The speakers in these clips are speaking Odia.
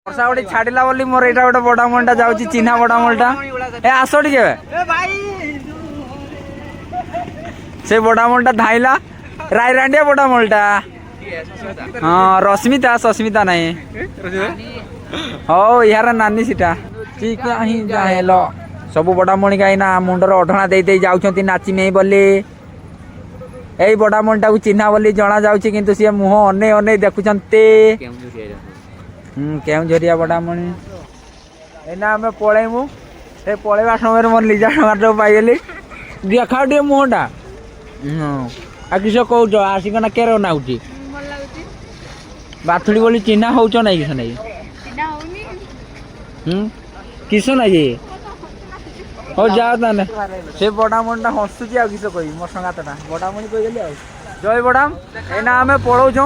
ବର୍ଷା ଗୋଟେ ଛାଡ଼ିଲା ବୋଲି ମୋର ଏଇଟା ଗୋଟେ ବଡାମୁଣ୍ଡା ଯାଉଛି ଚିହ୍ନା ବଡାମୁଣ୍ଡା ଏ ଆସ ଟିକେ ସେ ବଡାମୁଣ୍ଡା ଧାଇଲା ରାଇରାଣ୍ଡିଆ ବଡାମୁଣ୍ଡା ହଁ ରଶ୍ମିତା ସସ୍ମିତା ନାହିଁ ହଉ ଇହାର ନାନୀ ସେଟା ଠିକ ହିଁ ଯାହେଲ ସବୁ ବଡାମୁଣି ଗାଇନା ମୁଣ୍ଡର ଅଢଣା ଦେଇ ଦେଇ ଯାଉଛନ୍ତି ନାଚିମେଇ ବୋଲି ଏଇ ବଡାମୁଣ୍ଡାକୁ ଚିହ୍ନା ବୋଲି ଜଣା ଯାଉଛି କିନ୍ତୁ ସିଏ ମୁହଁ ଅନେଇ ଅନେଇ ଦେଖୁଛନ୍ତି କେଉଁଝରିଆ ବଡାମଣି ଏଇନା ଆମେ ପଳେଇମୁ ସେ ପଳେଇବା ସମୟରେ ମୋର ଲିଜା ଟମାଟୋ ପାଇଗଲି ଦେଖାଉ ଟିକେ ମୁହଁଟା ଆଉ କିସ କହୁଛ ଆସିକିନା କେର ନାଗୁଛି ବାଥୁଳି ବୋଲି ଚିହ୍ନା ହଉଛ ନାଇଁ କିସ ନାଇଁ କିସ ନାଇଁ ହଉ ଯାଅ ତାହେଲେ ସେ ବଡାମଣିଟା ହସୁଛି ଆଉ କିସ କହିବି ମୋ ସଙ୍ଗାତଟା ବଡାମଣି କହିଦେଲି ଆଉ ଜୟ ବଡାମ ଏଇନା ଆମେ ପଳଉଛୁ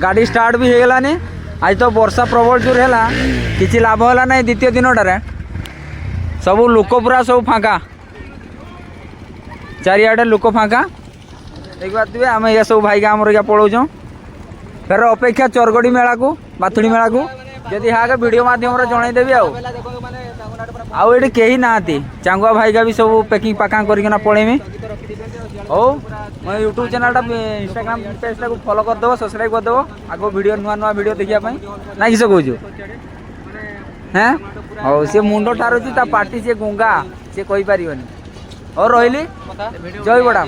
ଗାଡ଼ି ଷ୍ଟାର୍ଟ ବି ହେଇଗଲାନି आज तो वर्षा प्रबल जोर है किसी लाभ है ना द्वितीय दिनटार सब लोक पूरा सब फाँका चारिआडे लोक फाँका देख पारे आम ये सब भाई आमर क्या पलाऊ फेर अपेक्षा चरगड़ी मेला को बाथुड़ी मेला को जदि हाँ वीडियो मध्यम जनईदेवी आउे कहीं ना चांगुआ भाई का भी सब पैकिंग पाका करना पलैमी हो मैं यूट्यूब चैनल इंस्टाग्राम पेज को फॉलो करदेव सब्सक्राइब करदेव आगो वीडियो नुआ नुआ वीडियो देखापी ना किस कौच हाँ हो सी मुंड ठारुची पार्टी सी गुंगा सी कहीपर हो रही जय बड़ा